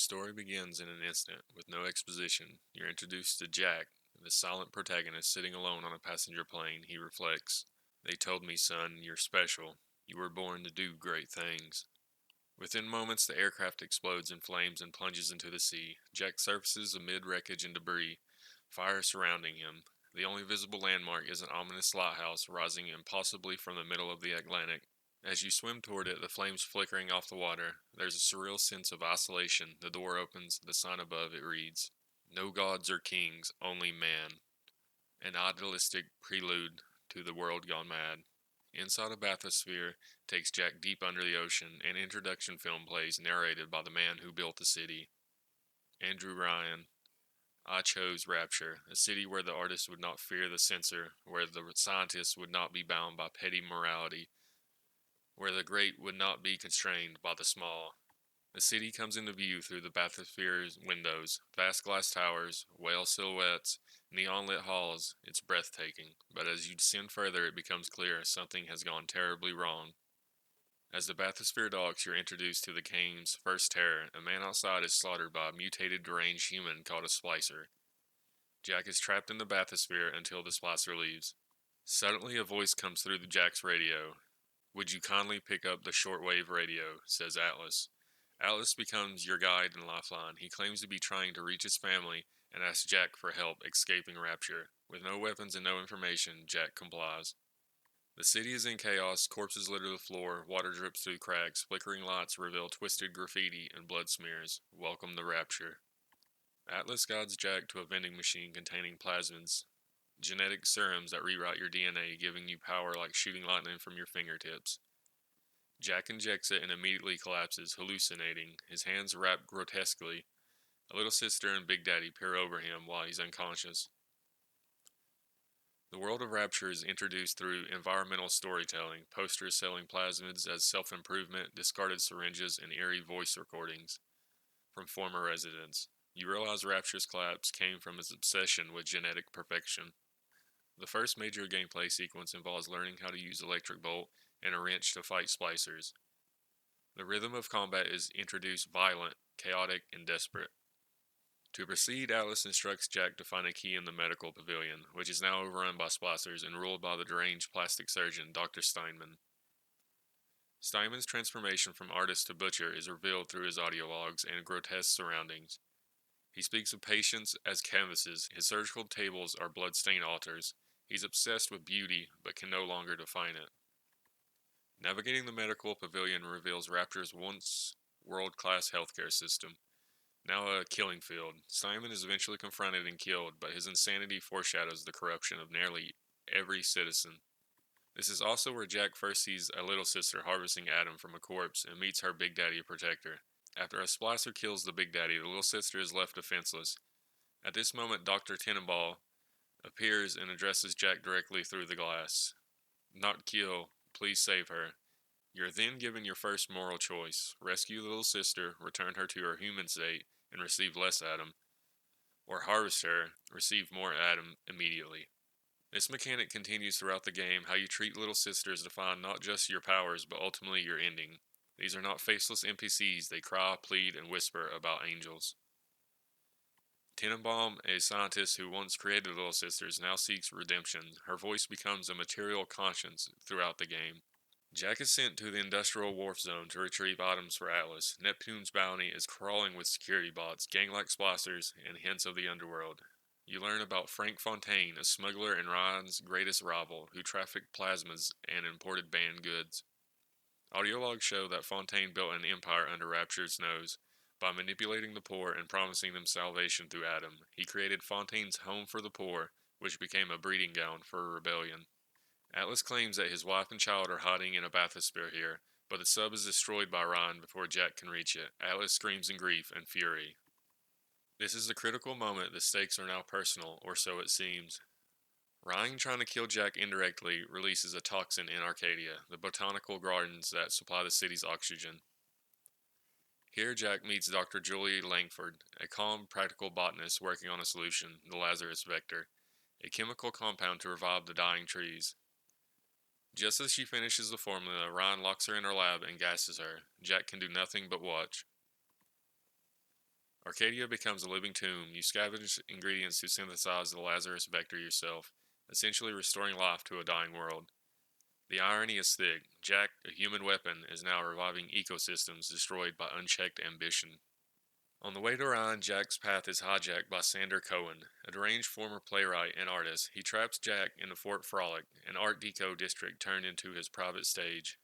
story begins in an instant, with no exposition. You're introduced to Jack, the silent protagonist sitting alone on a passenger plane. He reflects, "They told me, son, you're special. You were born to do great things." Within moments, the aircraft explodes in flames and plunges into the sea. Jack surfaces amid wreckage and debris, fire surrounding him. The only visible landmark is an ominous lighthouse rising impossibly from the middle of the Atlantic. As you swim toward it, the flames flickering off the water, there's a surreal sense of isolation. The door opens, the sign above it reads, "No gods or kings, only man," an idealistic prelude to the world gone mad. Inside a bathysphere takes Jack deep under the ocean. An introduction film plays, narrated by the man who built the city, Andrew Ryan. I chose Rapture, a city where the artist would not fear the censor, where the scientist would not be bound by petty morality, where the great would not be constrained by the small. The city comes into view through the bathysphere's windows, vast glass towers, whale silhouettes, neon lit halls. It's breathtaking, but as you descend further, it becomes clear something has gone terribly wrong. As the bathysphere docks, you're introduced to the game's first terror. A man outside is slaughtered by a mutated, deranged human called a splicer. Jack is trapped in the bathysphere until the splicer leaves. Suddenly, a voice comes through the Jack's radio. "Would you kindly pick up the shortwave radio?" says Atlas. Atlas becomes your guide and lifeline. He claims to be trying to reach his family and asks Jack for help escaping Rapture. With no weapons and no information, Jack complies. The city is in chaos, corpses litter the floor, water drips through cracks, flickering lights reveal twisted graffiti and blood smears. Welcome to Rapture. Atlas guides Jack to a vending machine containing plasmids, genetic serums that rewrite your DNA, giving you power like shooting lightning from your fingertips. Jack injects it and immediately collapses, hallucinating, his hands wrapped grotesquely. A little sister and Big Daddy peer over him while he's unconscious. The world of Rapture is introduced through environmental storytelling, posters selling plasmids as self-improvement, discarded syringes, and eerie voice recordings from former residents. You realize Rapture's collapse came from his obsession with genetic perfection. The first major gameplay sequence involves learning how to use electric bolt and a wrench to fight splicers. The rhythm of combat is introduced violent, chaotic, and desperate. To proceed, Atlas instructs Jack to find a key in the medical pavilion, which is now overrun by splicers and ruled by the deranged plastic surgeon, Dr. Steinman. Steinman's transformation from artist to butcher is revealed through his audio logs and grotesque surroundings. He speaks of patients as canvases, his surgical tables are blood-stained altars. He's obsessed with beauty, but can no longer define it. Navigating the medical pavilion reveals Rapture's once world-class healthcare system, now a killing field. Simon is eventually confronted and killed, but his insanity foreshadows the corruption of nearly every citizen. This is also where Jack first sees a little sister harvesting Adam from a corpse and meets her Big Daddy protector. After a splicer kills the Big Daddy, the little sister is left defenseless. At this moment, Dr. Tenenbaum appears and addresses Jack directly through the glass. "Not kill, please save her." You're then given your first moral choice: rescue the little sister, return her to her human state, and receive less Adam, or harvest her, receive more Adam immediately. This mechanic continues throughout the game. How you treat little sisters define not just your powers, but ultimately your ending. These are not faceless NPCs, they cry, plead, and whisper about angels. Tenenbaum, a scientist who once created Little Sisters, now seeks redemption. Her voice becomes a material conscience throughout the game. Jack is sent to the Industrial Wharf Zone to retrieve items for Atlas. Neptune's bounty is crawling with security bots, gang-like splicers, and hints of the underworld. You learn about Frank Fontaine, a smuggler and Ryan's greatest rival, who trafficked plasmas and imported banned goods. Audio logs show that Fontaine built an empire under Rapture's nose. By manipulating the poor and promising them salvation through Adam, he created Fontaine's Home for the Poor, which became a breeding ground for a rebellion. Atlas claims that his wife and child are hiding in a bathysphere here, but the sub is destroyed by Ryan before Jack can reach it. Atlas screams in grief and fury. This is the critical moment. The stakes are now personal, or so it seems. Ryan, trying to kill Jack indirectly, releases a toxin in Arcadia, the botanical gardens that supply the city's oxygen. Here, Jack meets Dr. Julie Langford, a calm, practical botanist working on a solution, the Lazarus Vector, a chemical compound to revive the dying trees. Just as she finishes the formula, Ryan locks her in her lab and gasses her. Jack can do nothing but watch. Arcadia becomes a living tomb. You scavenge ingredients to synthesize the Lazarus vector yourself, essentially restoring life to a dying world. The irony is thick. Jack, a human weapon, is now reviving ecosystems destroyed by unchecked ambition. On the way to Ryan, Jack's path is hijacked by Sander Cohen, a deranged former playwright and artist. He traps Jack into Fort Frolic, an Art Deco district turned into his private stage.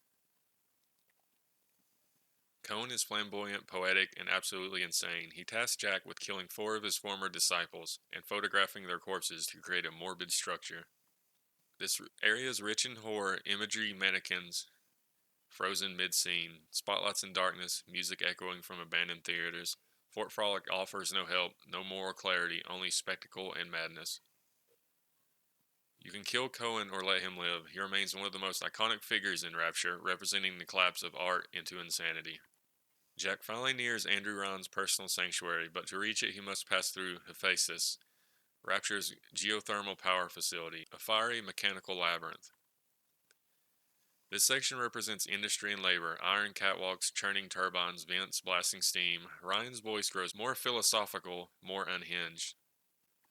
Cohen is flamboyant, poetic, and absolutely insane. He tasks Jack with killing 4 of his former disciples and photographing their corpses to create a morbid structure. This area is rich in horror, imagery, mannequins, frozen mid-scene, spotlights in darkness, music echoing from abandoned theaters. Fort Frolic offers no help, no moral clarity, only spectacle and madness. You can kill Cohen or let him live. He remains one of the most iconic figures in Rapture, representing the collapse of art into insanity. Jack finally nears Andrew Ryan's personal sanctuary, but to reach it he must pass through Hephaestus, Rapture's geothermal power facility, a fiery mechanical labyrinth. This section represents industry and labor, iron catwalks, churning turbines, vents, blasting steam. Ryan's voice grows more philosophical, more unhinged.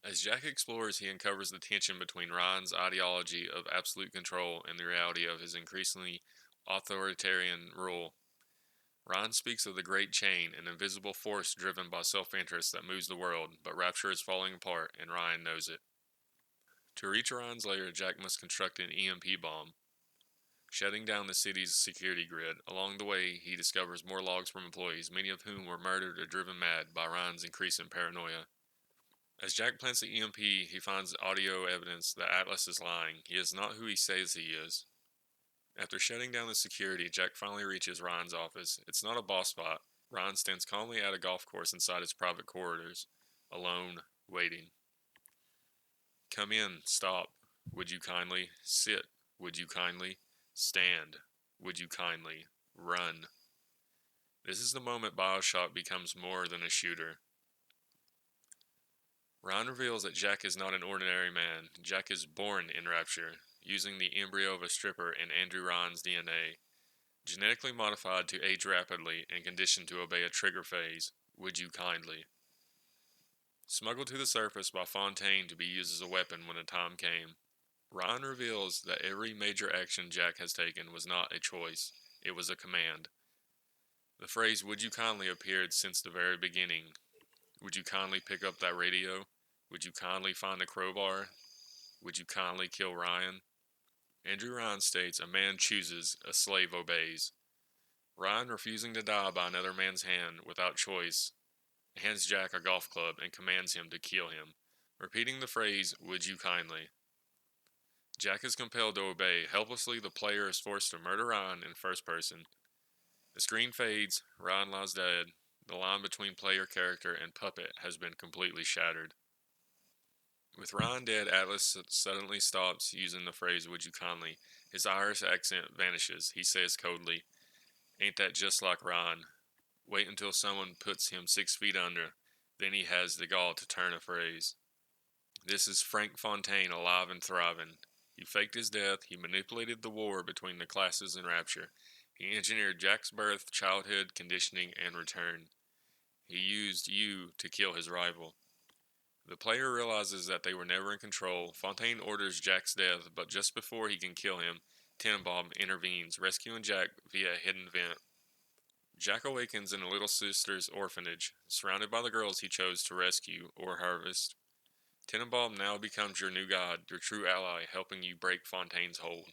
As Jack explores, he uncovers the tension between Ryan's ideology of absolute control and the reality of his increasingly authoritarian rule. Ryan speaks of the Great Chain, an invisible force driven by self-interest that moves the world, but Rapture is falling apart, and Ryan knows it. To reach Ryan's lair, Jack must construct an EMP bomb, shutting down the city's security grid. Along the way, he discovers more logs from employees, many of whom were murdered or driven mad by Ryan's increasing paranoia. As Jack plants the EMP, he finds audio evidence that Atlas is lying. He is not who he says he is. After shutting down the security, Jack finally reaches Ryan's office. It's not a boss fight. Ryan stands calmly at a golf course inside his private quarters, alone, waiting. Come in, stop. Would you kindly? Sit. Would you kindly? Stand. Would you kindly? Run. This is the moment Bioshock becomes more than a shooter. Ryan reveals that Jack is not an ordinary man. Jack is born in Rapture, using the embryo of a stripper and Andrew Ryan's DNA, genetically modified to age rapidly and conditioned to obey a trigger phase. Would you kindly? Smuggled to the surface by Fontaine to be used as a weapon when the time came, Ryan reveals that every major action Jack has taken was not a choice, it was a command. The phrase, would you kindly, appeared since the very beginning. Would you kindly pick up that radio? Would you kindly find a crowbar? Would you kindly kill Ryan? Andrew Ryan states, a man chooses, a slave obeys. Ryan, refusing to die by another man's hand without choice, hands Jack a golf club and commands him to kill him, repeating the phrase, would you kindly. Jack is compelled to obey. Helplessly, the player is forced to murder Ryan in first person. The screen fades, Ryan lies dead. The line between player character and puppet has been completely shattered. With Ryan dead, Atlas suddenly stops using the phrase, would you kindly. His Irish accent vanishes. He says coldly, ain't that just like Ryan? Wait until someone puts him 6 feet under. Then he has the gall to turn a phrase. This is Frank Fontaine alive and thriving. He faked his death. He manipulated the war between the classes in Rapture. He engineered Jack's birth, childhood, conditioning, and return. He used you to kill his rival. The player realizes that they were never in control. Fontaine orders Jack's death, but just before he can kill him, Tenenbaum intervenes, rescuing Jack via a hidden vent. Jack awakens in a little sister's orphanage, surrounded by the girls he chose to rescue or harvest. Tenenbaum now becomes your new god, your true ally, helping you break Fontaine's hold.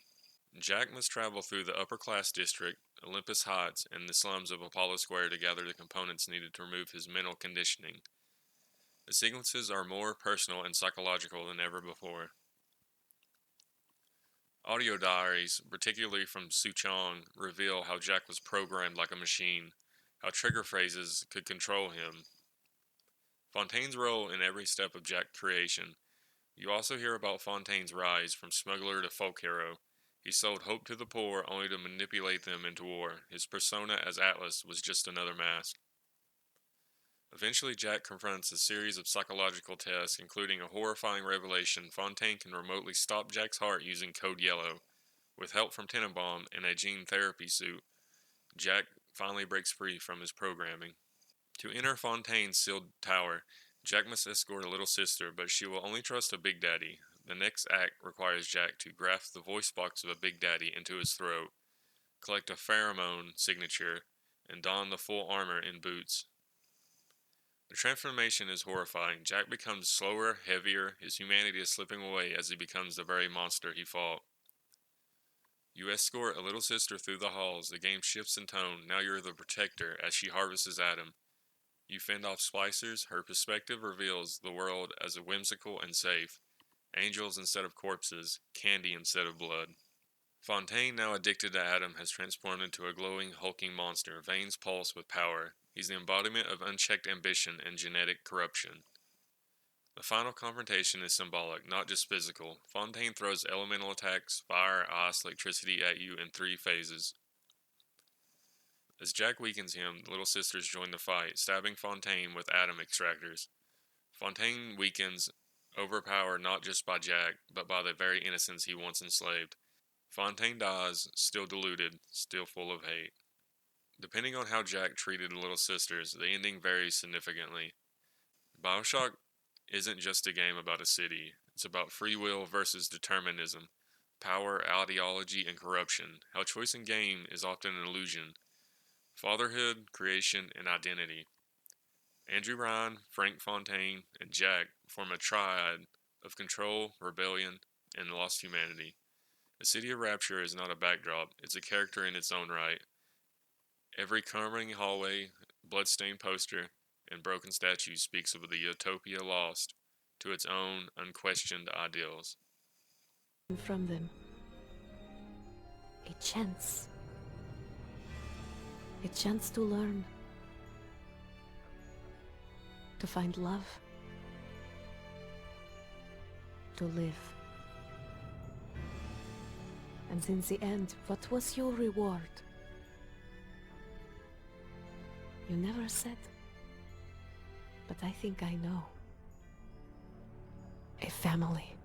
Jack must travel through the upper-class district, Olympus Heights, and the slums of Apollo Square to gather the components needed to remove his mental conditioning. The sequences are more personal and psychological than ever before. Audio diaries, particularly from Suchong, reveal how Jack was programmed like a machine, how trigger phrases could control him. Fontaine's role in every step of Jack's creation. You also hear about Fontaine's rise from smuggler to folk hero. He sold hope to the poor only to manipulate them into war. His persona as Atlas was just another mask. Eventually, Jack confronts a series of psychological tests, including a horrifying revelation. Fontaine can remotely stop Jack's heart using Code Yellow. With help from Tenenbaum and a gene therapy suit, Jack finally breaks free from his programming. To enter Fontaine's sealed tower, Jack must escort a little sister, but she will only trust a Big Daddy. The next act requires Jack to graft the voice box of a Big Daddy into his throat, collect a pheromone signature, and don the full armor and boots. The transformation is horrifying. Jack becomes slower, heavier, his humanity is slipping away as he becomes the very monster he fought. You escort a little sister through the halls, the game shifts in tone, now you're the protector as she harvests Adam. You fend off splicers, her perspective reveals the world as a whimsical and safe. Angels instead of corpses, candy instead of blood. Fontaine, now addicted to Adam, has transformed into a glowing, hulking monster, veins pulse with power. He's the embodiment of unchecked ambition and genetic corruption. The final confrontation is symbolic, not just physical. Fontaine throws elemental attacks, fire, ice, electricity at you in 3 phases. As Jack weakens him, the little sisters join the fight, stabbing Fontaine with Adam extractors. Fontaine weakens, overpowered not just by Jack, but by the very innocents he once enslaved. Fontaine dies, still deluded, still full of hate. Depending on how Jack treated the little sisters, the ending varies significantly. Bioshock isn't just a game about a city, it's about free will versus determinism, power, ideology, and corruption, how choice in game is often an illusion, fatherhood, creation, and identity. Andrew Ryan, Frank Fontaine, and Jack form a triad of control, rebellion, and lost humanity. The City of Rapture is not a backdrop, it's a character in its own right. Every crumbling hallway, bloodstained poster, and broken statue speaks of the utopia lost to its own unquestioned ideals. From them, a chance to learn, to find love, to live. And in the end, what was your reward? You never said, but I think I know. A family.